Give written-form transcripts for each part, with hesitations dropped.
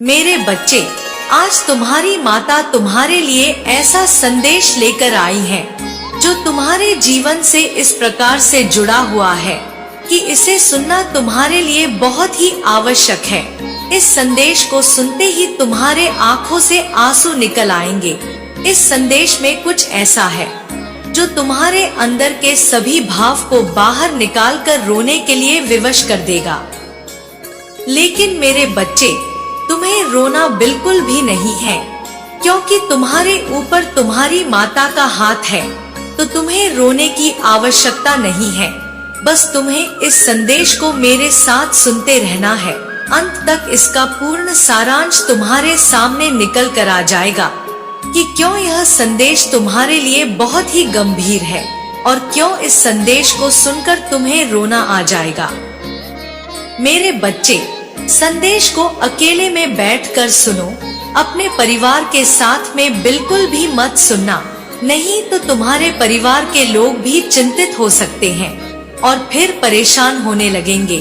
मेरे बच्चे, आज तुम्हारी माता तुम्हारे लिए ऐसा संदेश लेकर आई है जो तुम्हारे जीवन से इस प्रकार से जुड़ा हुआ है कि इसे सुनना तुम्हारे लिए बहुत ही आवश्यक है। इस संदेश को सुनते ही तुम्हारे आंखों से आंसू निकल आएंगे। इस संदेश में कुछ ऐसा है जो तुम्हारे अंदर के सभी भाव को बाहर निकालकर रोने के लिए विवश कर देगा। लेकिन मेरे बच्चे, तुम्हें रोना बिल्कुल भी नहीं है, क्योंकि तुम्हारे ऊपर तुम्हारी माता का हाथ है, तो तुम्हें रोने की आवश्यकता नहीं है। बस तुम्हें इस संदेश को मेरे साथ सुनते रहना है। अंत तक इसका पूर्ण सारांश तुम्हारे सामने निकल कर आ जाएगा कि क्यों यह संदेश तुम्हारे लिए बहुत ही गंभीर है और क्यों इस संदेश को सुनकर तुम्हें रोना आ जाएगा। मेरे बच्चे, संदेश को अकेले में बैठकर सुनो, अपने परिवार के साथ में बिल्कुल भी मत सुनना, नहीं तो तुम्हारे परिवार के लोग भी चिंतित हो सकते हैं और फिर परेशान होने लगेंगे।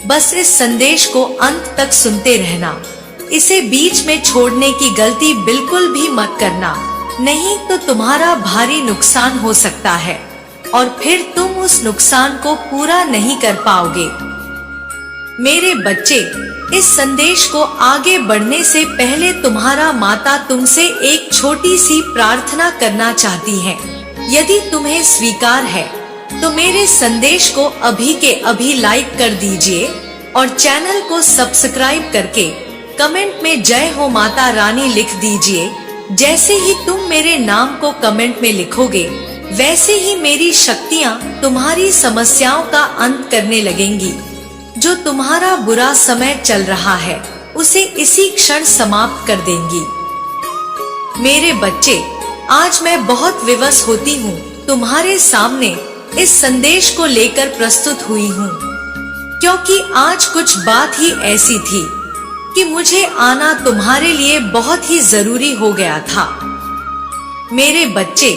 बस इस संदेश को अंत तक सुनते रहना। इसे बीच में छोड़ने की गलती बिल्कुल भी मत करना, नहीं तो तुम्हारा भारी नुकसान हो सकता है और फिर तुम उस नुकसान को पूरा नहीं कर पाओगे। मेरे बच्चे, इस संदेश को आगे बढ़ने से पहले तुम्हारा माता तुमसे एक छोटी सी प्रार्थना करना चाहती है। यदि तुम्हें स्वीकार है तो मेरे संदेश को अभी के अभी लाइक कर दीजिए और चैनल को सब्सक्राइब करके कमेंट में जय हो माता रानी लिख दीजिए। जैसे ही तुम मेरे नाम को कमेंट में लिखोगे, वैसे ही मेरी शक्तियाँ तुम्हारी समस्याओं का अंत करने लगेंगी। जो तुम्हारा बुरा समय चल रहा है उसे इसी क्षण समाप्त कर देंगी। मेरे बच्चे, आज मैं बहुत विवश होती हूँ, तुम्हारे सामने इस संदेश को लेकर प्रस्तुत हुई हूँ, क्योंकि आज कुछ बात ही ऐसी थी कि मुझे आना तुम्हारे लिए बहुत ही जरूरी हो गया था। मेरे बच्चे,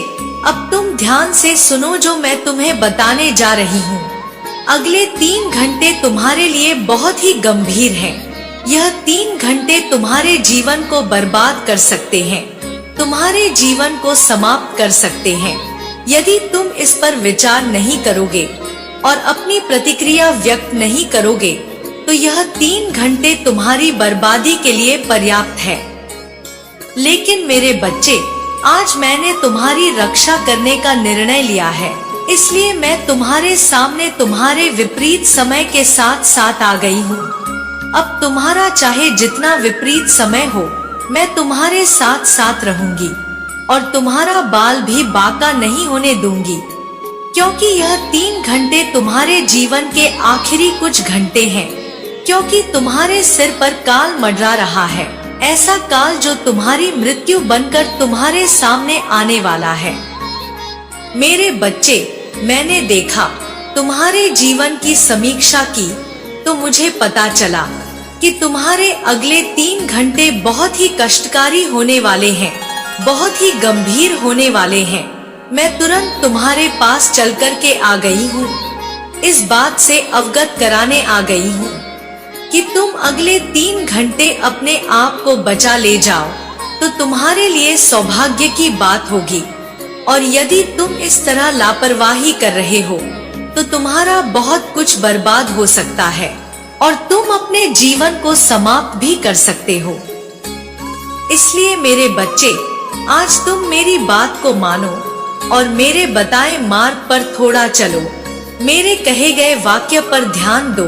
अब तुम ध्यान से सुनो जो मैं तुम्हें बताने जा रही हूँ। अगले 3 घंटे तुम्हारे लिए बहुत ही गंभीर हैं। यह 3 घंटे तुम्हारे जीवन को बर्बाद कर सकते हैं, तुम्हारे जीवन को समाप्त कर सकते हैं। यदि तुम इस पर विचार नहीं करोगे और अपनी प्रतिक्रिया व्यक्त नहीं करोगे, तो यह 3 घंटे तुम्हारी बर्बादी के लिए पर्याप्त है। लेकिन मेरे बच्चे, आज मैंने तुम्हारी रक्षा करने का निर्णय लिया है, इसलिए मैं तुम्हारे सामने तुम्हारे विपरीत समय के साथ साथ आ गई हूँ। अब तुम्हारा चाहे जितना विपरीत समय हो, मैं तुम्हारे साथ साथ रहूंगी और तुम्हारा बाल भी बांका नहीं होने दूंगी, क्योंकि यह 3 घंटे तुम्हारे जीवन के आखिरी कुछ घंटे हैं। क्योंकि तुम्हारे सिर पर काल मंडरा रहा है, ऐसा काल जो तुम्हारी मृत्यु बनकर तुम्हारे सामने आने वाला है। मेरे बच्चे, मैंने देखा, तुम्हारे जीवन की समीक्षा की तो मुझे पता चला कि तुम्हारे अगले 3 घंटे बहुत ही कष्टकारी होने वाले हैं, बहुत ही गंभीर होने वाले हैं। मैं तुरंत तुम्हारे पास चल कर के आ गई हूँ, इस बात से अवगत कराने आ गई हूँ कि तुम अगले 3 घंटे अपने आप को बचा ले जाओ तो तुम्हारे लिए सौभाग्य की बात होगी। और यदि तुम इस तरह लापरवाही कर रहे हो तो तुम्हारा बहुत कुछ बर्बाद हो सकता है और तुम अपने जीवन को समाप्त भी कर सकते हो। इसलिए मेरे बच्चे, आज तुम मेरी बात को मानो और मेरे बताए मार्ग पर थोड़ा चलो। मेरे कहे गए वाक्य पर ध्यान दो,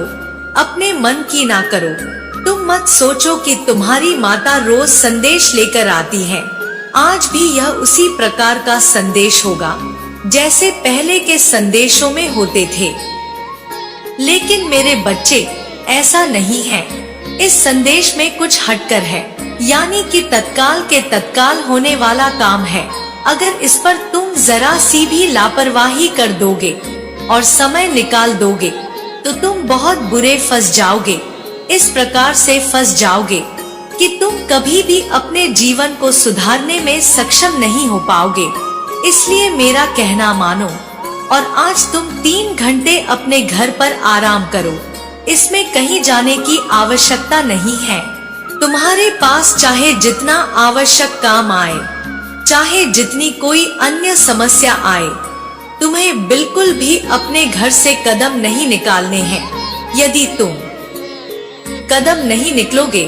अपने मन की ना करो। तुम मत सोचो कि तुम्हारी माता रोज संदेश लेकर आती है। आज भी यह उसी प्रकार का संदेश होगा जैसे पहले के संदेशों में होते थे। लेकिन मेरे बच्चे, ऐसा नहीं है। इस संदेश में कुछ हटकर है, यानी कि तत्काल के तत्काल होने वाला काम है। अगर इस पर तुम जरा सी भी लापरवाही कर दोगे और समय निकाल दोगे तो तुम बहुत बुरे फंस जाओगे। इस प्रकार से फंस जाओगे कि तुम कभी भी अपने जीवन को सुधारने में सक्षम नहीं हो पाओगे। इसलिए मेरा कहना मानो और आज तुम 3 घंटे अपने घर पर आराम करो। इसमें कहीं जाने की आवश्यकता नहीं है। तुम्हारे पास चाहे जितना आवश्यक काम आए, चाहे जितनी कोई अन्य समस्या आए, तुम्हें बिल्कुल भी अपने घर से कदम नहीं निकालने हैं। यदि तुम कदम नहीं निकलोगे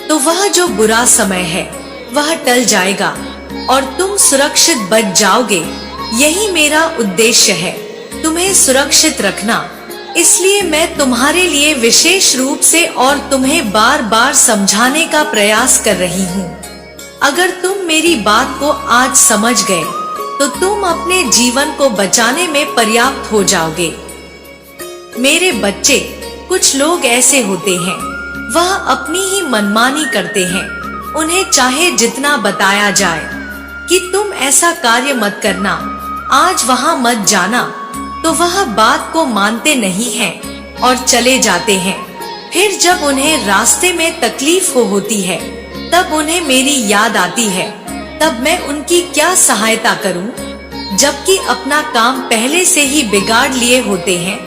तो वह जो बुरा समय है वह टल जाएगा और तुम सुरक्षित बच जाओगे। यही मेरा उद्देश्य है, तुम्हें सुरक्षित रखना। इसलिए मैं तुम्हारे लिए विशेष रूप से और तुम्हें बार बार समझाने का प्रयास कर रही हूँ। अगर तुम मेरी बात को आज समझ गए तो तुम अपने जीवन को बचाने में पर्याप्त हो जाओगे। मेरे बच्चे, कुछ लोग ऐसे होते हैं, वह अपनी ही मनमानी करते हैं। उन्हें चाहे जितना बताया जाए कि तुम ऐसा कार्य मत करना, आज वहां मत जाना, तो वह बात को मानते नहीं हैं और चले जाते हैं। फिर जब उन्हें रास्ते में तकलीफ होती है तब उन्हें मेरी याद आती है। तब मैं उनकी क्या सहायता करूं? जबकि अपना काम पहले से ही बिगाड़ लिए होते हैं,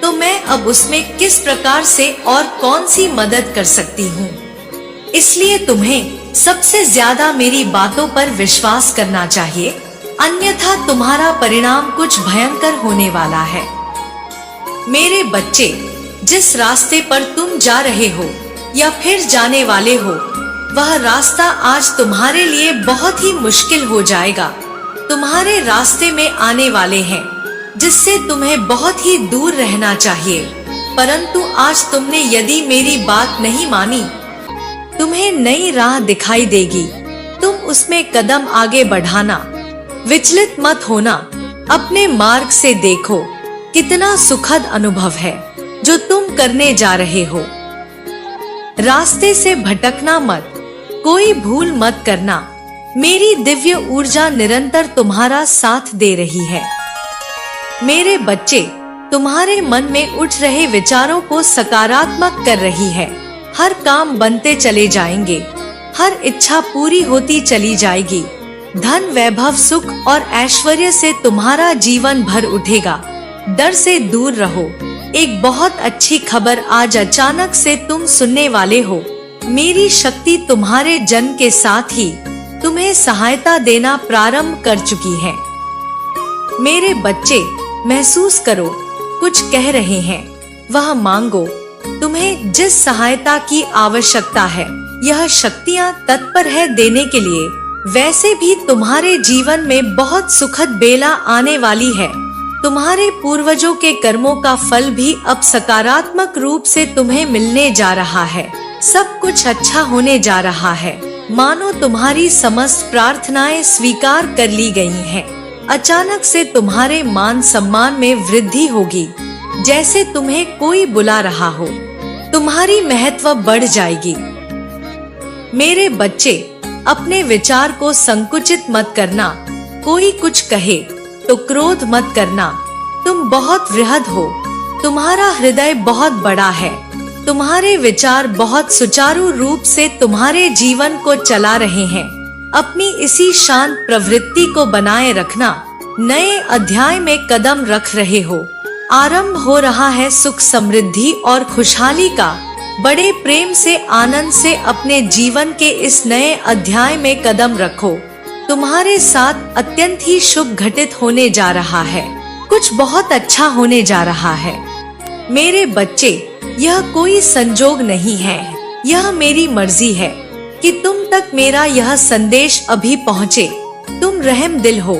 तो मैं अब उसमें किस प्रकार से और कौन सी मदद कर सकती हूँ? इसलिए तुम्हें सबसे ज्यादा मेरी बातों पर विश्वास करना चाहिए, अन्यथा तुम्हारा परिणाम कुछ भयंकर होने वाला है। मेरे बच्चे, जिस रास्ते पर तुम जा रहे हो या फिर जाने वाले हो, वह रास्ता आज तुम्हारे लिए बहुत ही मुश्किल हो जाएगा। तुम्हारे रास्ते में आने वाले हैं जिससे तुम्हें बहुत ही दूर रहना चाहिए, परंतु आज तुमने यदि मेरी बात नहीं मानी, तुम्हें नई राह दिखाई देगी। तुम उसमें कदम आगे बढ़ाना, विचलित मत होना। अपने मार्ग से देखो कितना सुखद अनुभव है जो तुम करने जा रहे हो। रास्ते से भटकना मत, कोई भूल मत करना। मेरी दिव्य ऊर्जा निरंतर तुम्हारा साथ दे रही है। मेरे बच्चे, तुम्हारे मन में उठ रहे विचारों को सकारात्मक कर रही है। हर काम बनते चले जाएंगे, हर इच्छा पूरी होती चली जाएगी। धन, वैभव, सुख और ऐश्वर्य से तुम्हारा जीवन भर उठेगा। डर से दूर रहो। एक बहुत अच्छी खबर आज अचानक से तुम सुनने वाले हो। मेरी शक्ति तुम्हारे जन्म के साथ ही तुम्हें सहायता देना प्रारंभ कर चुकी है। मेरे बच्चे, महसूस करो कुछ कह रहे हैं, वह मांगो। तुम्हें जिस सहायता की आवश्यकता है, यह शक्तियाँ तत्पर है देने के लिए। वैसे भी तुम्हारे जीवन में बहुत सुखद बेला आने वाली है। तुम्हारे पूर्वजों के कर्मों का फल भी अब सकारात्मक रूप से तुम्हें मिलने जा रहा है। सब कुछ अच्छा होने जा रहा है। मानो तुम्हारी समस्त प्रार्थनाएं स्वीकार कर ली गई हैं। अचानक से तुम्हारे मान सम्मान में वृद्धि होगी, जैसे तुम्हें कोई बुला रहा हो। तुम्हारी महत्व बढ़ जाएगी। मेरे बच्चे, अपने विचार को संकुचित मत करना। कोई कुछ कहे तो क्रोध मत करना। तुम बहुत वृहद हो, तुम्हारा हृदय बहुत बड़ा है। तुम्हारे विचार बहुत सुचारू रूप से तुम्हारे जीवन को चला रहे हैं। अपनी इसी शांत प्रवृत्ति को बनाए रखना। नए अध्याय में कदम रख रहे हो। आरंभ हो रहा है सुख, समृद्धि और खुशहाली का। बड़े प्रेम से, आनंद से अपने जीवन के इस नए अध्याय में कदम रखो। तुम्हारे साथ अत्यंत ही शुभ घटित होने जा रहा है। कुछ बहुत अच्छा होने जा रहा है। मेरे बच्चे, यह कोई संजोग नहीं है, यह मेरी मर्जी है कि तुम तक मेरा यह संदेश अभी पहुँचे। तुम रहम दिल हो।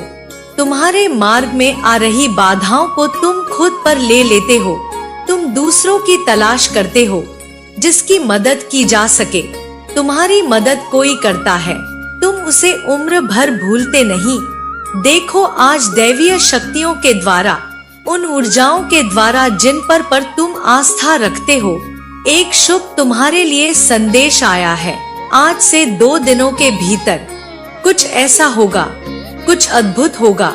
तुम्हारे मार्ग में आ रही बाधाओं को तुम खुद पर ले लेते हो। तुम दूसरों की तलाश करते हो जिसकी मदद की जा सके। तुम्हारी मदद कोई करता है, तुम उसे उम्र भर भूलते नहीं। देखो, आज दैवीय शक्तियों के द्वारा, उन ऊर्जाओं के द्वारा जिन पर तुम आस्था रखते हो, एक शुभ तुम्हारे लिए संदेश आया है। आज से 2 दिनों के भीतर कुछ ऐसा होगा, कुछ अद्भुत होगा,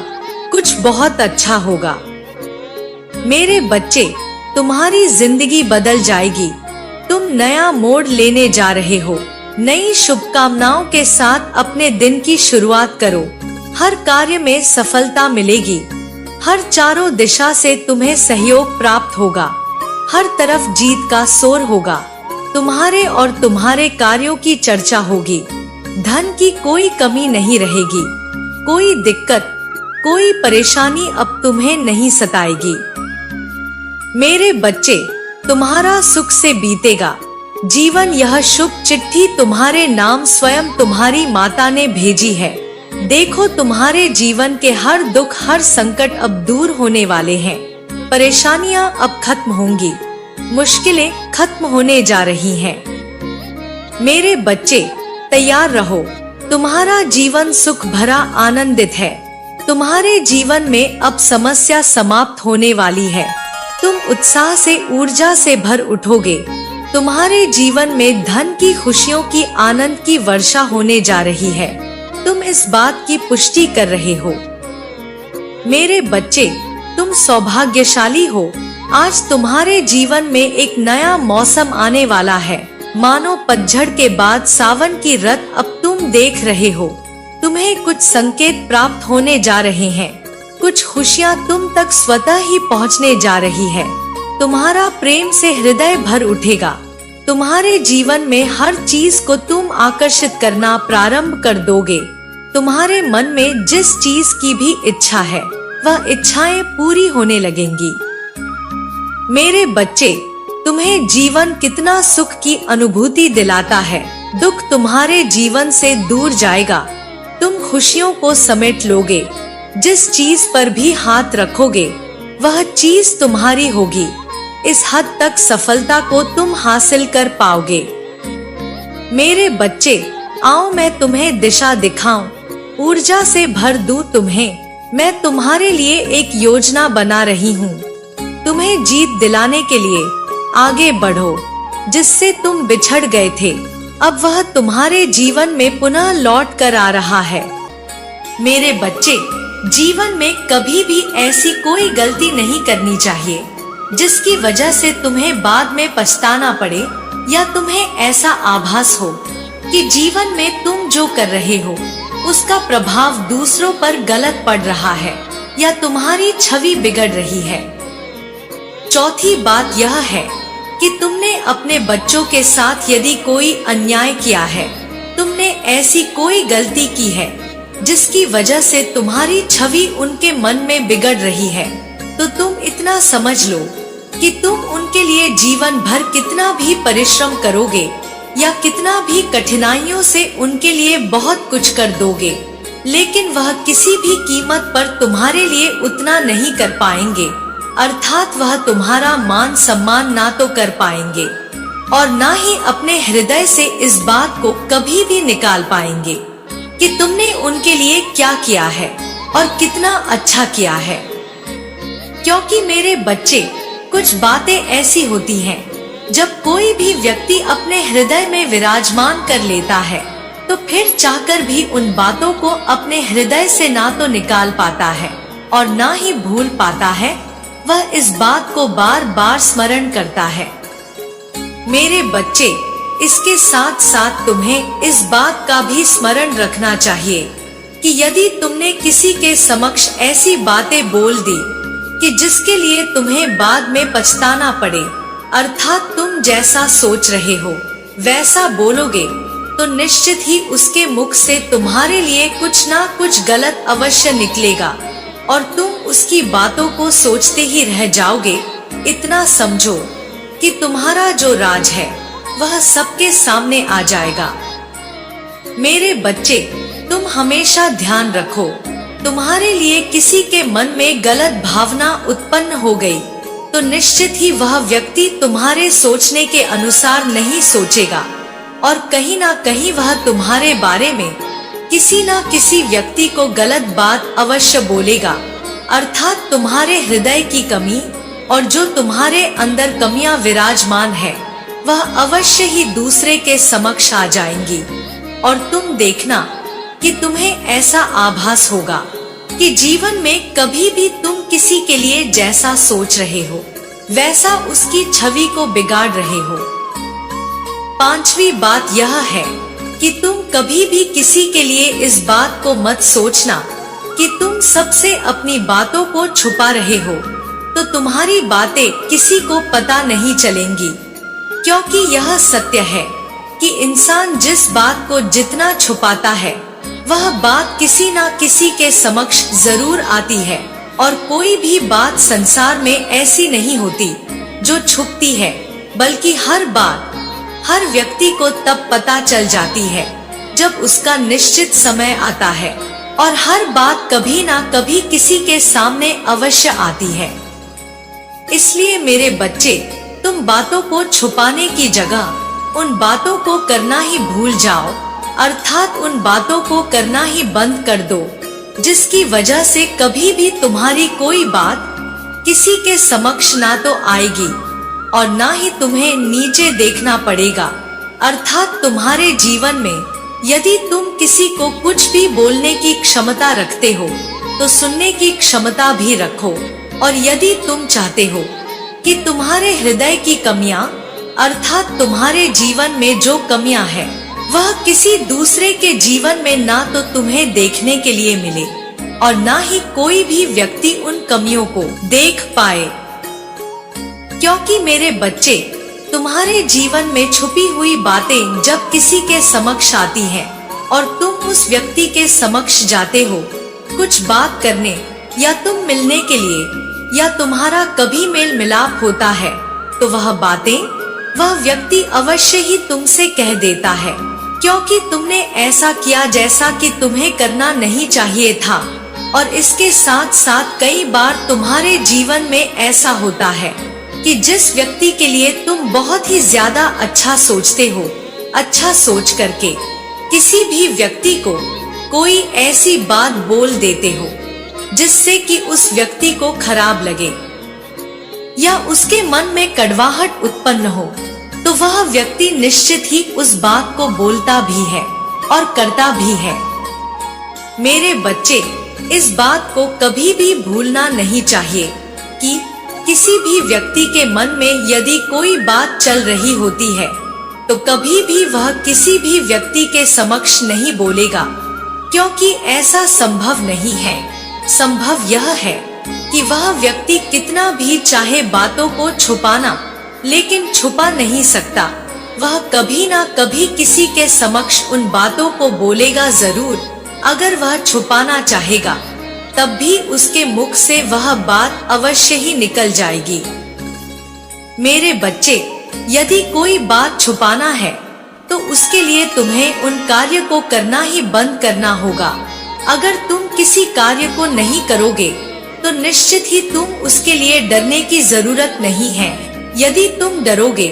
कुछ बहुत अच्छा होगा। मेरे बच्चे, तुम्हारी जिंदगी बदल जाएगी। तुम नया मोड़ लेने जा रहे हो। नई शुभकामनाओं के साथ अपने दिन की शुरुआत करो। हर कार्य में सफलता मिलेगी। हर चारों दिशा से तुम्हें सहयोग प्राप्त होगा। हर तरफ जीत का शोर होगा। तुम्हारे और तुम्हारे कार्यों की चर्चा होगी। धन की कोई कमी नहीं रहेगी। कोई दिक्कत, कोई परेशानी अब तुम्हें नहीं सताएगी। मेरे बच्चे, तुम्हारा सुख से बीतेगा जीवन। यह शुभ चिट्ठी तुम्हारे नाम स्वयं तुम्हारी माता ने भेजी है। देखो, तुम्हारे जीवन के हर दुख, हर संकट अब दूर होने वाले हैं। परेशानियां अब खत्म होंगी। मुश्किलें खत्म होने जा रही हैं। मेरे बच्चे, तैयार रहो। तुम्हारा जीवन सुख भरा, आनंदित है। तुम्हारे जीवन में अब समस्या समाप्त होने वाली है। तुम उत्साह से, ऊर्जा से भर उठोगे। तुम्हारे जीवन में धन की, खुशियों की, आनंद की वर्षा होने जा रही है। तुम इस बात की पुष्टि कर रहे हो। मेरे बच्चे, तुम सौभाग्यशाली हो। आज तुम्हारे जीवन में एक नया मौसम आने वाला है। मानो पतझड़ के बाद सावन की रत अब तुम देख रहे हो। तुम्हें कुछ संकेत प्राप्त होने जा रहे हैं। कुछ खुशियां तुम तक स्वतः ही पहुंचने जा रही है। तुम्हारा प्रेम से हृदय भर उठेगा। तुम्हारे जीवन में हर चीज को तुम आकर्षित करना प्रारंभ कर दोगे। तुम्हारे मन में जिस चीज की भी इच्छा है, वह इच्छाएं पूरी होने लगेंगी। मेरे बच्चे, तुम्हें जीवन कितना सुख की अनुभूति दिलाता है। दुख तुम्हारे जीवन से दूर जाएगा। तुम खुशियों को समेट लोगे। जिस चीज पर भी हाथ रखोगे, वह चीज तुम्हारी होगी। इस हद तक सफलता को तुम हासिल कर पाओगे। मेरे बच्चे, आओ मैं तुम्हें दिशा दिखाऊं, ऊर्जा से भर दूं तुम्हें। मैं तुम्हारे लिए एक योजना बना रही हूँ। तुम्हें जीत दिलाने के लिए आगे बढ़ो। जिससे तुम बिछड़ गए थे, अब वह तुम्हारे जीवन में पुनः लौट कर आ रहा है। मेरे बच्चे, जीवन में कभी भी ऐसी कोई गलती नहीं करनी चाहिए जिसकी वजह से तुम्हें बाद में पछताना पड़े, या तुम्हें ऐसा आभास हो कि जीवन में तुम जो कर रहे हो उसका प्रभाव दूसरों पर गलत पड़ रहा है, या तुम्हारी छवि बिगड़ रही है। चौथी बात यह है कि तुमने अपने बच्चों के साथ यदि कोई अन्याय किया है, तुमने ऐसी कोई गलती की है जिसकी वजह से तुम्हारी छवि उनके मन में बिगड़ रही है, तो तुम इतना समझ लो कि तुम उनके लिए जीवन भर कितना भी परिश्रम करोगे या कितना भी कठिनाइयों से उनके लिए बहुत कुछ कर दोगे, लेकिन वह किसी भी कीमत पर तुम्हारे लिए उतना नहीं कर पाएंगे। अर्थात वह तुम्हारा मान सम्मान ना तो कर पाएंगे और ना ही अपने हृदय से इस बात को कभी भी निकाल पाएंगे कि तुमने उनके लिए क्या किया है और कितना अच्छा किया है। क्योंकि मेरे बच्चे, कुछ बातें ऐसी होती हैं जब कोई भी व्यक्ति अपने हृदय में विराजमान कर लेता है, तो फिर चाहकर भी उन बातों को अपने हृदय से ना तो निकाल पाता है और ना ही भूल पाता है। वह इस बात को बार बार स्मरण करता है। मेरे बच्चे, इसके साथ साथ तुम्हें इस बात का भी स्मरण रखना चाहिए कि यदि तुमने किसी के समक्ष ऐसी बातें बोल दी कि जिसके लिए तुम्हें बाद में पछताना पड़े, अर्थात तुम जैसा सोच रहे हो वैसा बोलोगे, तो निश्चित ही उसके मुख से तुम्हारे लिए कुछ ना कुछ गलत अवश्य निकलेगा और तुम उसकी बातों को सोचते ही रह जाओगे। इतना समझो कि तुम्हारा जो राज है वह सबके सामने आ जाएगा। मेरे बच्चे, तुम हमेशा ध्यान रखो, तुम्हारे लिए किसी के मन में गलत भावना उत्पन्न हो गई तो निश्चित ही वह व्यक्ति तुम्हारे सोचने के अनुसार नहीं सोचेगा और कहीं ना कहीं वह तुम्हारे बारे में किसी ना किसी व्यक्ति को गलत बात अवश्य बोलेगा। अर्थात तुम्हारे हृदय की कमी और जो तुम्हारे अंदर कमियां विराजमान है, वह अवश्य ही दूसरे के समक्ष आ जाएंगी और तुम देखना कि तुम्हें ऐसा आभास होगा कि जीवन में कभी भी तुम किसी के लिए जैसा सोच रहे हो वैसा उसकी छवि को बिगाड़ रहे हो। पांचवी बात यह है कि तुम कभी भी किसी के लिए इस बात को मत सोचना कि तुम सबसे अपनी बातों को छुपा रहे हो तो तुम्हारी बातें किसी को पता नहीं चलेंगी। क्योंकि यह सत्य है कि इंसान जिस बात को जितना छुपाता है वह बात किसी ना किसी के समक्ष जरूर आती है, और कोई भी बात संसार में ऐसी नहीं होती जो छुपती है, बल्कि हर बात हर व्यक्ति को तब पता चल जाती है जब उसका निश्चित समय आता है, और हर बात कभी ना कभी किसी के सामने अवश्य आती है। इसलिए मेरे बच्चे, तुम बातों को छुपाने की जगह उन बातों को करना ही भूल जाओ, अर्थात उन बातों को करना ही बंद कर दो जिसकी वजह से कभी भी तुम्हारी कोई बात किसी के समक्ष ना तो आएगी और ना ही तुम्हें नीचे देखना पड़ेगा। अर्थात तुम्हारे जीवन में यदि तुम किसी को कुछ भी बोलने की क्षमता रखते हो तो सुनने की क्षमता भी रखो, और यदि तुम चाहते हो कि तुम्हारे हृदय की कमियां अर्थात तुम्हारे जीवन में जो कमियां हैं वह किसी दूसरे के जीवन में ना तो तुम्हें देखने के लिए मिले और ना ही कोई भी व्यक्ति उन कमियों को देख पाए। क्योंकि मेरे बच्चे, तुम्हारे जीवन में छुपी हुई बातें जब किसी के समक्ष आती हैं और तुम उस व्यक्ति के समक्ष जाते हो कुछ बात करने या तुम मिलने के लिए या तुम्हारा कभी मेल मिलाप होता है, तो वह बातें वह व्यक्ति अवश्य ही तुमसे कह देता है, क्योंकि तुमने ऐसा किया जैसा कि तुम्हें करना नहीं चाहिए था। और इसके साथ साथ कई बार तुम्हारे जीवन में ऐसा होता है कि जिस व्यक्ति के लिए तुम बहुत ही ज्यादा अच्छा सोचते हो, अच्छा सोच करके किसी भी व्यक्ति को कोई ऐसी बात बोल देते हो जिससे कि उस व्यक्ति को खराब लगे या उसके मन में कड़वाहट उत्पन्न हो, तो वह व्यक्ति निश्चित ही उस बात को बोलता भी है और करता भी है। मेरे बच्चे, इस बात को कभी भी भूलना नहीं चाहिए कि किसी भी व्यक्ति के मन में यदि कोई बात चल रही होती है तो कभी भी वह किसी भी व्यक्ति के समक्ष नहीं बोलेगा, क्योंकि ऐसा संभव नहीं है। संभव यह है कि वह व्यक्ति कितना भी चाहे बातों को छुपाना, लेकिन छुपा नहीं सकता। वह कभी ना कभी किसी के समक्ष उन बातों को बोलेगा जरूर। अगर वह छुपाना चाहेगा तब भी उसके मुख से वह बात अवश्य ही निकल जाएगी। मेरे बच्चे, यदि कोई बात छुपाना है तो उसके लिए तुम्हें उन कार्य को करना ही बंद करना होगा। अगर तुम किसी कार्य को नहीं करोगे तो निश्चित ही तुम उसके लिए डरने की जरूरत नहीं है। यदि तुम डरोगे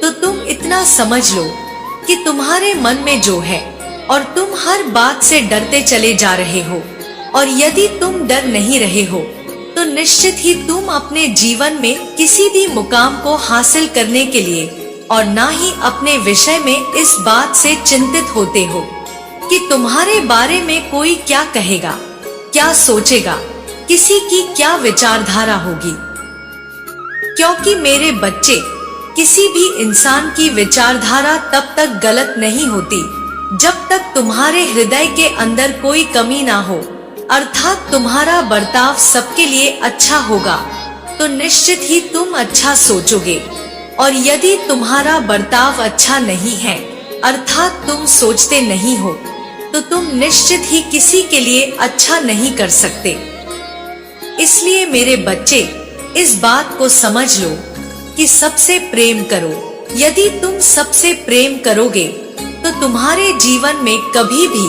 तो तुम इतना समझ लो कि तुम्हारे मन में जो है और तुम हर बात से डरते चले जा रहे हो, और यदि तुम डर नहीं रहे हो तो निश्चित ही तुम अपने जीवन में किसी भी मुकाम को हासिल करने के लिए और ना ही अपने विषय में इस बात से चिंतित होते हो कि तुम्हारे बारे में कोई क्या कहेगा, क्या सोचेगा, किसी की क्या विचारधारा होगी। क्योंकि मेरे बच्चे, किसी भी इंसान की विचारधारा तब तक गलत नहीं होती जब तक तुम्हारे हृदय के अंदर कोई कमी ना हो, अर्थात तुम्हारा बर्ताव सबके लिए अच्छा होगा तो निश्चित ही तुम अच्छा सोचोगे। और यदि तुम्हारा बर्ताव अच्छा नहीं है, अर्थात तुम सोचते नहीं हो, तो तुम निश्चित ही किसी के लिए अच्छा नहीं कर सकते। इसलिए मेरे बच्चे, इस बात को समझ लो कि सबसे प्रेम करो। यदि तुम सबसे प्रेम करोगे तो तुम्हारे जीवन में कभी भी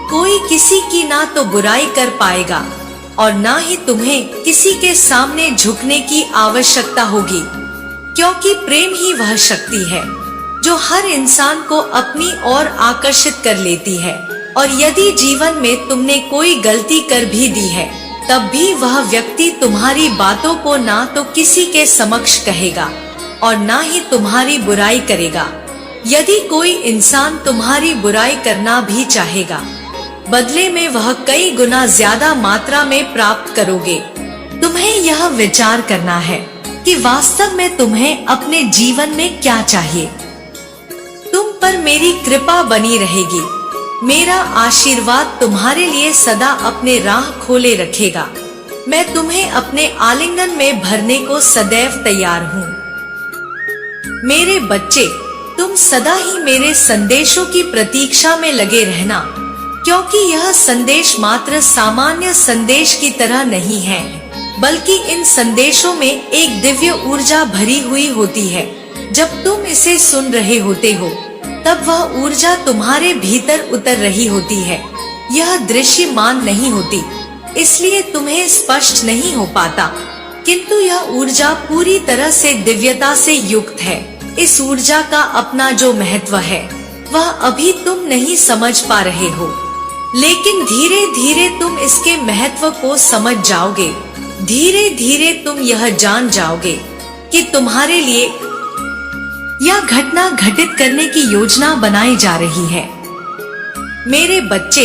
कोई किसी की ना तो बुराई कर पाएगा और ना ही तुम्हें किसी के सामने झुकने की आवश्यकता होगी, क्योंकि प्रेम ही वह शक्ति है जो हर इंसान को अपनी ओर आकर्षित कर लेती है। और यदि जीवन में तुमने कोई गलती कर भी दी है तब भी वह व्यक्ति तुम्हारी बातों को ना तो किसी के समक्ष कहेगा और ना ही तुम्हारी बुराई करेगा। यदि कोई इंसान तुम्हारी बुराई करना भी चाहेगा, बदले में वह कई गुना ज्यादा मात्रा में प्राप्त करोगे। तुम्हें यह विचार करना है कि वास्तव में तुम्हें अपने जीवन में क्या चाहिए। तुम पर मेरी कृपा बनी रहेगी। मेरा आशीर्वाद तुम्हारे लिए सदा अपने राह खोले रखेगा। मैं तुम्हें अपने आलिंगन में भरने को सदैव तैयार हूँ। मेरे बच्चे, तुम सदा ही मेरे संदेशों की प्रतीक्षा में लगे रहना, क्योंकि यह संदेश मात्र सामान्य संदेश की तरह नहीं है, बल्कि इन संदेशों में एक दिव्य ऊर्जा भरी हुई होती है। जब तुम इसे सुन रहे होते हो, तब वह ऊर्जा तुम्हारे भीतर उतर रही होती है। यह दृश्यमान नहीं होती, इसलिए तुम्हें स्पष्ट नहीं हो पाता, किंतु यह ऊर्जा पूरी तरह से दिव्यता से युक्त है। इस ऊर्जा का अपना जो महत्व है, वह अभी तुम नहीं समझ पा रहे हो, लेकिन धीरे धीरे तुम इसके महत्व को समझ जाओगे। धीरे धीरे तुम यह जान जाओगे कि तुम्हारे लिए यह घटना घटित करने की योजना बनाई जा रही है। मेरे बच्चे,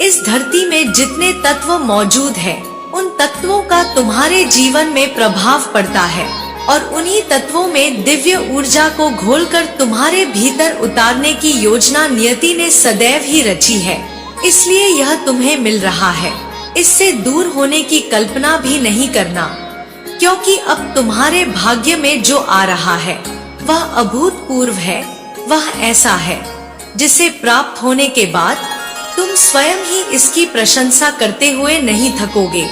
इस धरती में जितने तत्व मौजूद हैं, उन तत्वों का तुम्हारे जीवन में प्रभाव पड़ता है और उन्हीं तत्वों में दिव्य ऊर्जा को घोलकर तुम्हारे भीतर उतारने की योजना नियति ने सदैव ही रची है। इसलिए यह तुम्हें मिल रहा है। इससे दूर होने की कल्पना भी नहीं करना, क्योंकि अब तुम्हारे भाग्य में जो आ रहा है वह अभूतपूर्व है। वह ऐसा है जिसे प्राप्त होने के बाद तुम स्वयं ही इसकी प्रशंसा करते हुए नहीं थकोगे।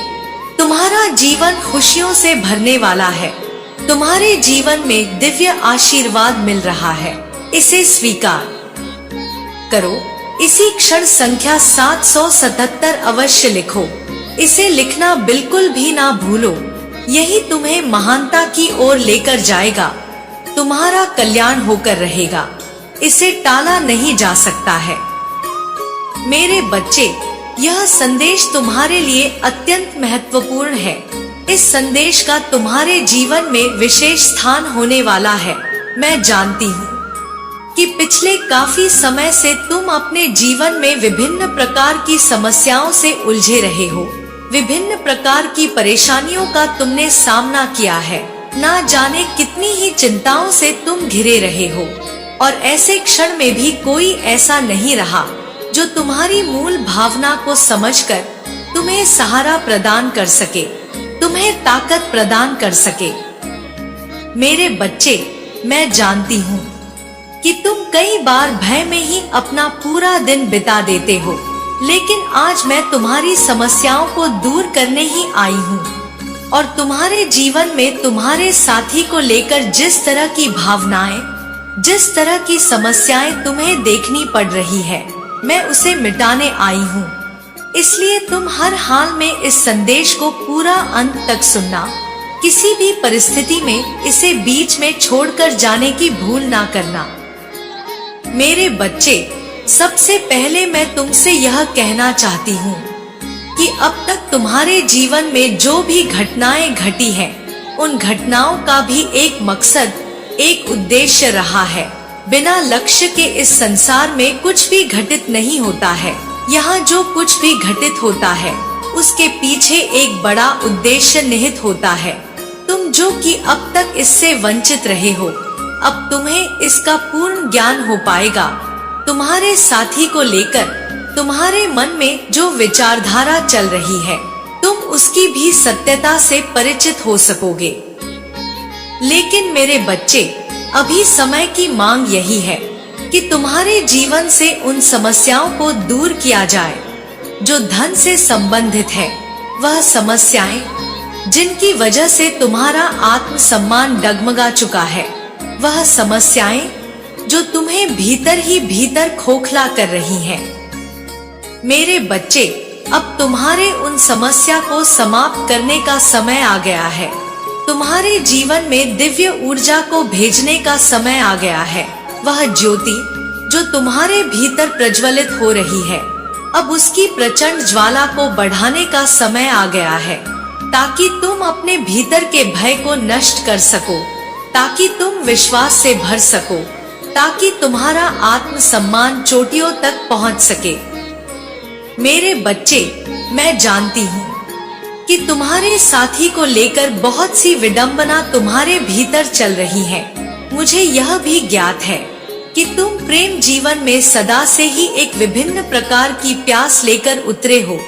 तुम्हारा जीवन खुशियों से भरने वाला है। तुम्हारे जीवन में दिव्य आशीर्वाद मिल रहा है। इसे स्वीकार करो। इसी क्षण संख्या 777 अवश्य लिखो। इसे लिखना बिल्कुल भी ना भूलो। यही तुम्हें महानता की ओर लेकर जाएगा। तुम्हारा कल्याण होकर रहेगा। इसे टाला नहीं जा सकता है। मेरे बच्चे, यह संदेश तुम्हारे लिए अत्यंत महत्वपूर्ण है। इस संदेश का तुम्हारे जीवन में विशेष स्थान होने वाला है। मैं जानती हूँ कि पिछले काफी समय से तुम अपने जीवन में विभिन्न प्रकार की समस्याओं से उलझे रहे हो। विभिन्न प्रकार की परेशानियों का तुमने सामना किया है। ना जाने कितनी ही चिंताओं से तुम घिरे रहे हो, और ऐसे क्षण में भी कोई ऐसा नहीं रहा जो तुम्हारी मूल भावना को समझकर तुम्हें सहारा प्रदान कर सके, तुम्हें ताकत प्रदान कर सके। मेरे बच्चे, मैं जानती हूँ कि तुम कई बार भय में ही अपना पूरा दिन बिता देते हो, लेकिन आज मैं तुम्हारी समस्याओं को दूर करने ही आई हूँ और तुम्हारे जीवन में तुम्हारे साथी को लेकर जिस तरह की भावनाएं, जिस तरह की समस्याएं तुम्हें देखनी पड़ रही है, मैं उसे मिटाने आई हूँ। इसलिए तुम हर हाल में इस संदेश को पूरा अंत तक सुनना। किसी भी परिस्थिति में इसे बीच में छोड़कर जाने की भूल ना करना। मेरे बच्चे, सबसे पहले मैं तुमसे यह कहना चाहती हूँ कि अब तक तुम्हारे जीवन में जो भी घटनाएं घटी हैं, उन घटनाओं का भी एक मकसद, एक उद्देश्य रहा है। बिना लक्ष्य के इस संसार में कुछ भी घटित नहीं होता है। यहाँ जो कुछ भी घटित होता है, उसके पीछे एक बड़ा उद्देश्य निहित होता है। तुम जो कि अब तक इससे वंचित रहे हो, अब तुम्हें इसका पूर्ण ज्ञान हो पाएगा। तुम्हारे साथी को लेकर तुम्हारे मन में जो विचारधारा चल रही है, तुम उसकी भी सत्यता से परिचित हो सकोगे। लेकिन मेरे बच्चे, अभी समय की मांग यही है कि तुम्हारे जीवन से उन समस्याओं को दूर किया जाए जो धन से संबंधित है। वह समस्याएं जिनकी वजह से तुम्हारा आत्मसम्मान डगमगा चुका है, वह समस्याएं जो तुम्हें भीतर ही भीतर खोखला कर रही हैं। मेरे बच्चे, अब तुम्हारे उन समस्या को समाप्त करने का समय आ गया है। तुम्हारे जीवन में दिव्य ऊर्जा को भेजने का समय आ गया है। वह ज्योति जो तुम्हारे भीतर प्रज्वलित हो रही है, अब उसकी प्रचंड ज्वाला को बढ़ाने का समय आ गया है, ताकि तुम अपने भीतर के भय को नष्ट कर सको, ताकि तुम विश्वास से भर सको, ताकि तुम्हारा आत्मसम्मान चोटियों तक पहुंच सके। मेरे बच्चे, मैं जानती हूँ कि तुम्हारे साथी को लेकर बहुत सी विडंबना तुम्हारे भीतर चल रही है। मुझे यह भी ज्ञात है कि तुम प्रेम जीवन में सदा से ही एक विभिन्न प्रकार की प्यास लेकर उतरे हो,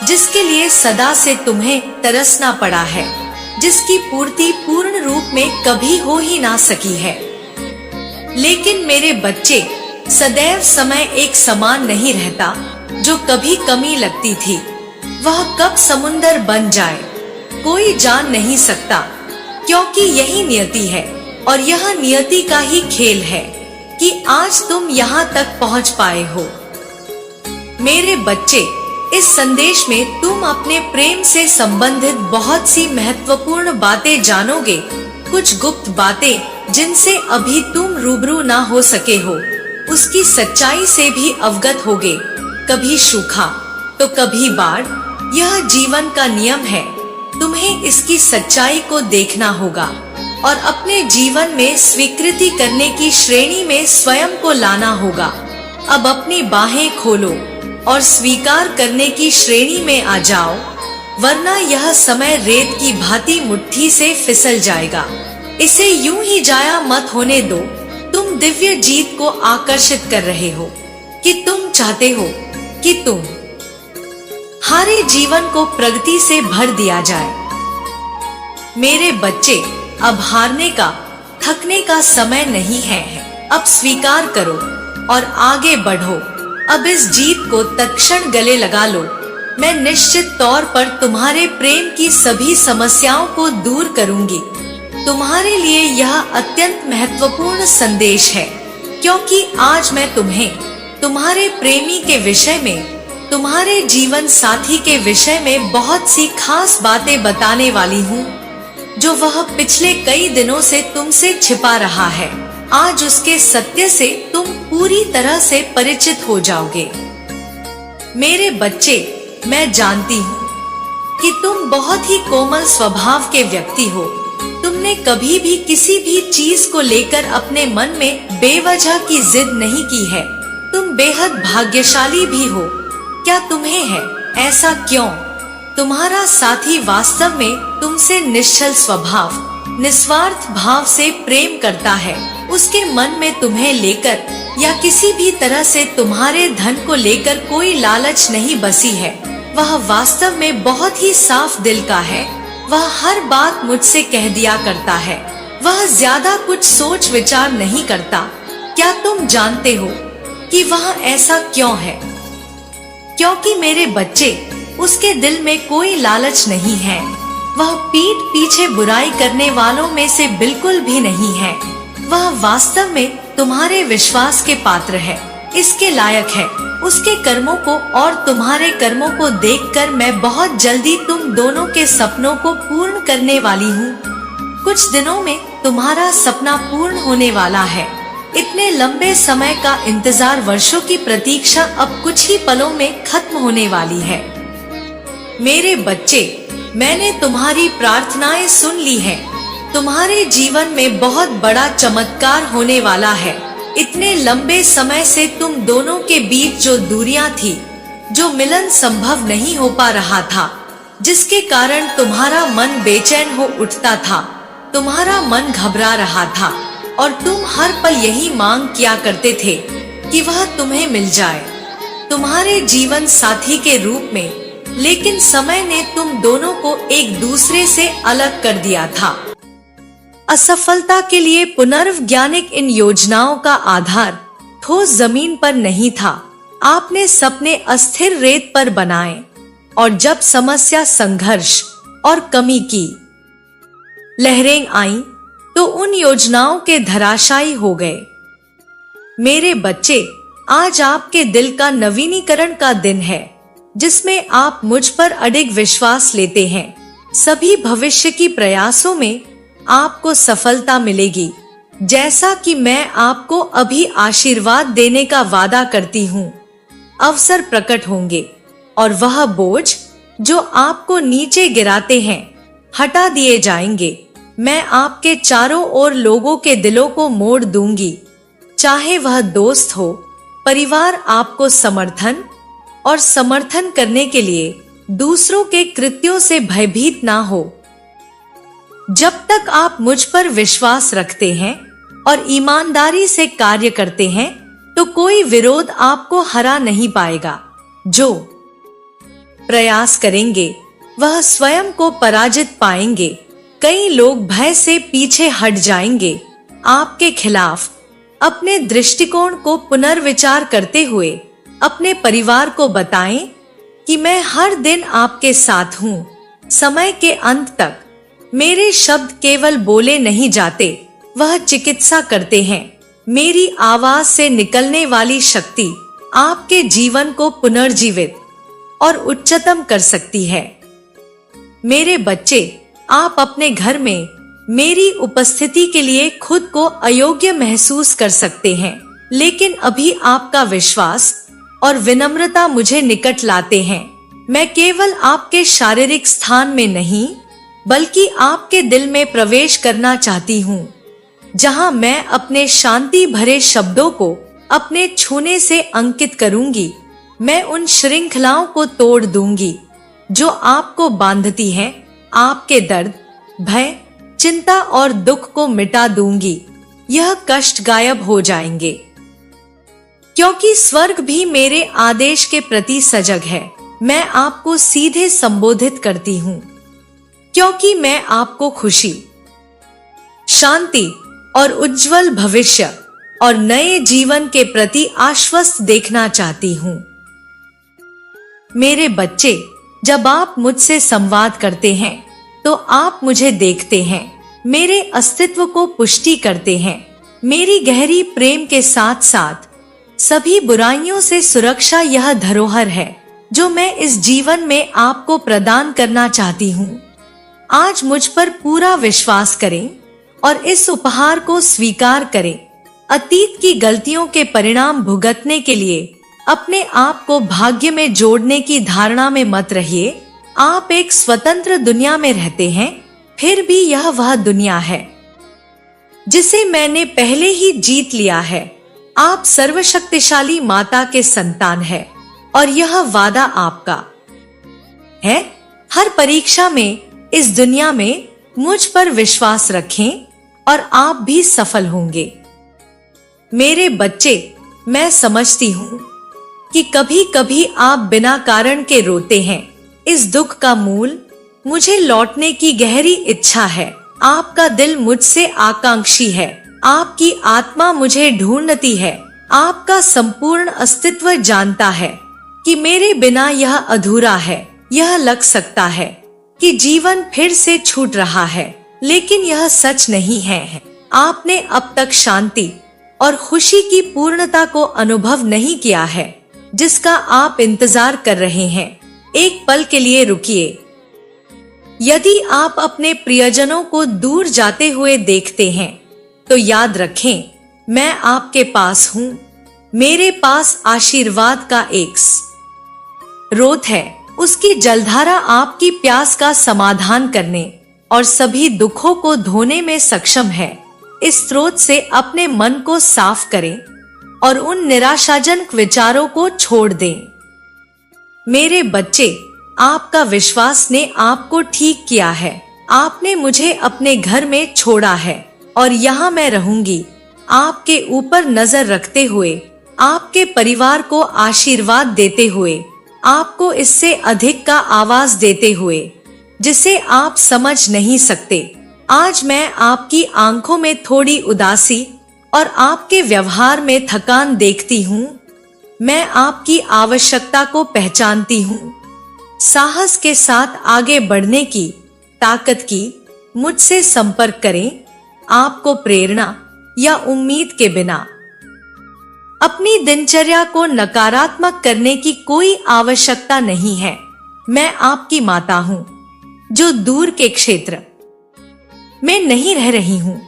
जिसके लिए सदा से तुम्हें तरसना पड़ा है, जिसकी पूर्ति पूर्ण रूप में कभी हो ही ना सकी है। लेकिन मेरे बच्चे, सदैव समय एक समान नहीं रहता। जो कभी कमी लगती थी, वह कब समुंदर बन जाए कोई जान नहीं सकता, क्योंकि यही नियति है और यह नियति का ही खेल है कि आज तुम यहाँ तक पहुँच पाए हो। मेरे बच्चे, इस संदेश में तुम अपने प्रेम से संबंधित बहुत सी महत्वपूर्ण बातें जानोगे। कुछ गुप्त बातें जिनसे अभी तुम रूबरू ना हो सके हो, उसकी सच्चाई से भी अवगत होगे। कभी सूखा तो कभी बाढ़, यह जीवन का नियम है। तुम्हें इसकी सच्चाई को देखना होगा और अपने जीवन में स्वीकृति करने की श्रेणी में स्वयं को लाना होगा। अब अपनी बाहें खोलो और स्वीकार करने की श्रेणी में आ जाओ, वरना यह समय रेत की भांति मुट्ठी से फिसल जाएगा। इसे यूं ही जाया मत होने दो। तुम दिव्य जीत को आकर्षित कर रहे हो कि तुम चाहते हो कि तुम हारे जीवन को प्रगति से भर दिया जाए। मेरे बच्चे, अब हारने का, थकने का समय नहीं है। अब स्वीकार करो और आगे बढ़ो। अब इस जीत को तत्क्षण गले लगा लो। मैं निश्चित तौर पर तुम्हारे प्रेम की सभी समस्याओं को दूर करूंगी। तुम्हारे लिए यह अत्यंत महत्वपूर्ण संदेश है, क्योंकि आज मैं तुम्हें तुम्हारे प्रेमी के विषय में, तुम्हारे जीवन साथी के विषय में बहुत सी खास बातें बताने वाली हूँ, जो वह पिछले कई दिनों से तुमसे छिपा रहा है। आज उसके सत्य से तुम पूरी तरह से परिचित हो जाओगे। मेरे बच्चे, मैं जानती हूँ कि तुम बहुत ही कोमल स्वभाव के व्यक्ति हो। तुमने कभी भी किसी भी चीज को लेकर अपने मन में बेवजह की जिद नहीं की है। तुम बेहद भाग्यशाली भी हो। क्या तुम्हें है? ऐसा क्यों? तुम्हारा साथी वास्तव में तुमसे निश्चल स्वभाव, निस्वार्थ भाव से प्रेम करता है। उसके मन में तुम्हें लेकर या किसी भी तरह से तुम्हारे धन को लेकर कोई लालच नहीं बसी है। वह वास्तव में बहुत ही साफ दिल का है। वह हर बात मुझसे कह दिया करता है। वह ज्यादा कुछ सोच विचार नहीं करता। क्या तुम जानते हो कि वह ऐसा क्यों है? क्योंकि मेरे बच्चे, उसके दिल में कोई लालच नहीं है। वह पीठ पीछे बुराई करने वालों में से बिल्कुल भी नहीं है। वह वास्तव में तुम्हारे विश्वास के पात्र है, इसके लायक है। उसके कर्मों को और तुम्हारे कर्मों को देखकर मैं बहुत जल्दी तुम दोनों के सपनों को पूर्ण करने वाली हूँ। कुछ दिनों में तुम्हारा सपना पूर्ण होने वाला है। इतने लंबे समय का इंतजार, वर्षों की प्रतीक्षा अब कुछ ही पलों में खत्म होने वाली है। मेरे बच्चे, मैंने तुम्हारी प्रार्थनाएं सुन ली हैं। तुम्हारे जीवन में बहुत बड़ा चमत्कार होने वाला है। इतने लंबे समय से तुम दोनों के बीच जो दूरियां थी, जो मिलन संभव नहीं हो पा रहा था, जिसके कारण तुम्हारा मन बेचैन हो उठता था, तुम्हारा मन घबरा रहा था और तुम हर पल यही मांग किया करते थे कि वह तुम्हें मिल जाए, तुम्हारे जीवन साथी के रूप में। लेकिन समय ने तुम दोनों को एक दूसरे से अलग कर दिया था। असफलता के लिए पुनर्वैज्ञानिक इन योजनाओं का आधार ठोस जमीन पर नहीं था। आपने सपने अस्थिर रेत पर बनाए और जब समस्या, संघर्ष और कमी की लहरें आईं, तो उन योजनाओं के धराशायी हो गए। मेरे बच्चे, आज आपके दिल का नवीनीकरण का दिन है, जिसमें आप मुझ पर अडिग विश्वास लेते हैं। सभी भविष्य की प्रयासों में आपको सफलता मिलेगी, जैसा कि मैं आपको अभी आशीर्वाद देने का वादा करती हूँ। अवसर प्रकट होंगे और वह बोझ जो आपको नीचे गिराते हैं, हटा दिए जाएंगे। मैं आपके चारों ओर लोगों के दिलों को मोड़ दूंगी, चाहे वह दोस्त हो, परिवार आपको समर्थन करने के लिए दूसरों के कृत्यों से भयभीत ना हो। जब तक आप मुझ पर विश्वास रखते हैं और ईमानदारी से कार्य करते हैं, तो कोई विरोध आपको हरा नहीं पाएगा। जो प्रयास करेंगे, वह स्वयं को पराजित पाएंगे। कई लोग भय से पीछे हट जाएंगे आपके खिलाफ, अपने दृष्टिकोण को पुनर्विचार करते हुए अपने परिवार को बताएं कि मैं हर दिन आपके साथ हूँ। समय के अंत तक मेरे शब्द केवल बोले नहीं जाते, वह चिकित्सा करते हैं। मेरी आवाज से निकलने वाली शक्ति आपके जीवन को पुनर्जीवित और उच्चतम कर सकती है। मेरे बच्चे, आप अपने घर में मेरी उपस्थिति के लिए खुद को अयोग्य महसूस कर सकते हैं, लेकिन अभी आपका विश्वास और विनम्रता मुझे निकट लाते हैं। मैं केवल आपके शारीरिक स्थान में नहीं, बल्कि आपके दिल में प्रवेश करना चाहती हूँ, जहाँ मैं अपने शांति भरे शब्दों को अपने छूने से अंकित करूंगी। मैं उन श्रृंखलाओं को तोड़ दूंगी जो आपको बांधती हैं। आपके दर्द, भय, चिंता और दुख को मिटा दूंगी। यह कष्ट गायब हो जाएंगे, क्योंकि स्वर्ग भी मेरे आदेश के प्रति सजग है। मैं आपको सीधे संबोधित करती हूँ, क्योंकि मैं आपको खुशी, शांति और उज्जवल भविष्य और नए जीवन के प्रति आश्वस्त देखना चाहती हूँ। मेरे बच्चे, जब आप मुझसे संवाद करते हैं तो आप मुझे देखते हैं, मेरे अस्तित्व को पुष्टि करते हैं। मेरी गहरी प्रेम के साथ साथ सभी बुराइयों से सुरक्षा यह धरोहर है जो मैं इस जीवन में आपको प्रदान करना चाहती हूँ। आज मुझ पर पूरा विश्वास करें और इस उपहार को स्वीकार करें। अतीत की गलतियों के परिणाम भुगतने के लिए अपने आप को भाग्य में जोड़ने की धारणा में मत रहिए। आप एक स्वतंत्र दुनिया में रहते हैं, फिर भी यह वह दुनिया है जिसे मैंने पहले ही जीत लिया है। आप सर्वशक्तिशाली माता के संतान हैं और यह वादा आपका है। हर परीक्षा में इस दुनिया में मुझ पर विश्वास रखें और आप भी सफल होंगे। मेरे बच्चे, मैं समझती हूँ कि कभी कभी आप बिना कारण के रोते हैं। इस दुख का मूल मुझे लौटने की गहरी इच्छा है। आपका दिल मुझसे आकांक्षी है, आपकी आत्मा मुझे ढूंढती है। आपका संपूर्ण अस्तित्व जानता है कि मेरे बिना यह अधूरा है। यह लग सकता है कि जीवन फिर से छूट रहा है, लेकिन यह सच नहीं है। आपने अब तक शांति और खुशी की पूर्णता को अनुभव नहीं किया है, जिसका आप इंतजार कर रहे हैं। एक पल के लिए रुकिए। यदि आप अपने प्रियजनों को दूर जाते हुए देखते हैं तो याद रखें, मैं आपके पास हूँ। मेरे पास आशीर्वाद का एक स्रोत है। उसकी जलधारा आपकी प्यास का समाधान करने और सभी दुखों को धोने में सक्षम है। इस स्रोत से अपने मन को साफ करें और उन निराशाजनक विचारों को छोड़ दें। मेरे बच्चे, आपका विश्वास ने आपको ठीक किया है। आपने मुझे अपने घर में छोड़ा है और यहाँ मैं रहूंगी, आपके ऊपर नजर रखते हुए, आपके परिवार को आशीर्वाद देते हुए, आपको इससे अधिक का आवाज देते हुए जिसे आप समझ नहीं सकते। आज मैं आपकी आंखों में थोड़ी उदासी और आपके व्यवहार में थकान देखती हूँ। मैं आपकी आवश्यकता को पहचानती हूँ। साहस के साथ आगे बढ़ने की ताकत की मुझसे संपर्क करें। आपको प्रेरणा या उम्मीद के बिना अपनी दिनचर्या को नकारात्मक करने की कोई आवश्यकता नहीं है। मैं आपकी माता हूँ जो दूर के क्षेत्र में नहीं रह रही हूँ,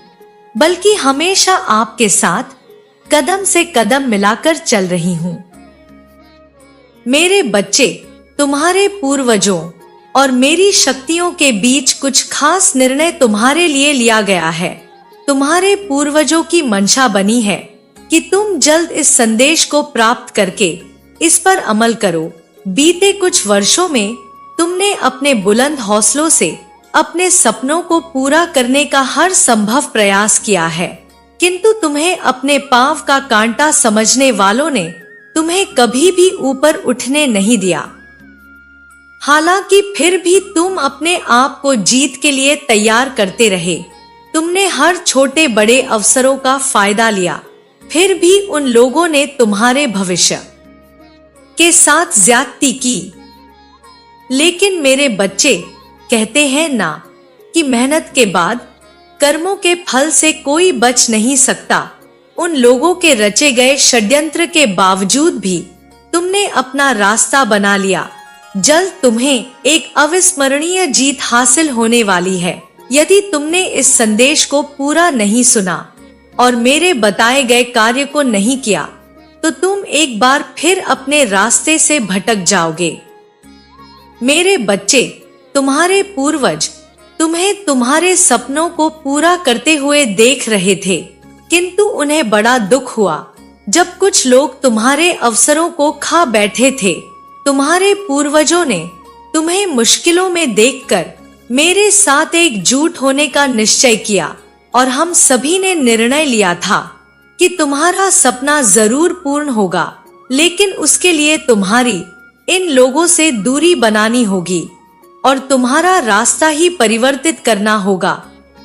बल्कि हमेशा आपके साथ कदम से कदम मिलाकर चल रही हूँ। मेरे बच्चे, तुम्हारे पूर्वजों और मेरी शक्तियों के बीच कुछ खास निर्णय तुम्हारे लिए लिया गया है। तुम्हारे पूर्वजों की मंशा बनी है कि तुम जल्द इस संदेश को प्राप्त करके इस पर अमल करो। बीते कुछ वर्षों में तुमने अपने बुलंद हौसलों से अपने सपनों को पूरा करने का हर संभव प्रयास किया है, किंतु तुम्हें अपने पांव का कांटा समझने वालों ने तुम्हें कभी भी ऊपर उठने नहीं दिया। हालांकि फिर भी तुम अपने आप को जीत के लिए तैयार करते रहे। तुमने हर छोटे बड़े अवसरों का फायदा लिया, फिर भी उन लोगों ने तुम्हारे भविष्य के साथ ज्यादती की। लेकिन मेरे बच्चे, कहते हैं ना कि मेहनत के बाद कर्मों के फल से कोई बच नहीं सकता। उन लोगों के रचे गए षड्यंत्र के बावजूद भी तुमने अपना रास्ता बना लिया। जल्द तुम्हें एक अविस्मरणीय जीत हासिल होने वाली है। यदि तुमने इस संदेश को पूरा नहीं सुना और मेरे बताए गए कार्य को नहीं किया, तो तुम एक बार फिर अपने रास्ते से भटक जाओगे। मेरे बच्चे, तुम्हारे पूर्वज तुम्हें तुम्हारे सपनों को पूरा करते हुए देख रहे थे, किंतु उन्हें बड़ा दुख हुआ जब कुछ लोग तुम्हारे अवसरों को खा बैठे थे। तुम्हारे पूर्वजों ने तुम्हें मुश्किलों में देखकर मेरे साथ एकजुट होने का निश्चय किया और हम सभी ने निर्णय लिया था कि तुम्हारा सपना जरूर पूर्ण होगा, लेकिन उसके लिए तुम्हारी इन लोगों से दूरी बनानी होगी और तुम्हारा रास्ता ही परिवर्तित करना होगा।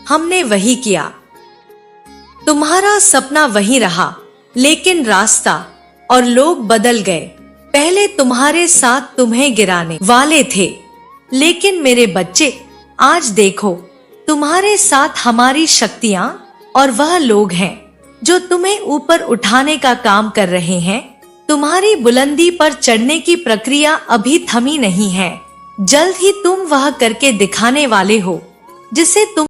हमने वही किया। तुम्हारा सपना वही रहा, लेकिन रास्ता और लोग बदल गए। पहले तुम्हारे साथ तुम्हें गिराने वाले थे, लेकिन मेरे बच्चे, आज देखो, तुम्हारे साथ हमारी शक्तियां और वह लोग हैं जो तुम्हें ऊपर उठाने का काम कर रहे हैं। तुम्हारी बुलंदी पर चढ़ने की प्रक्रिया अभी थमी नहीं है। जल्द ही तुम वह करके दिखाने वाले हो जिसे तुम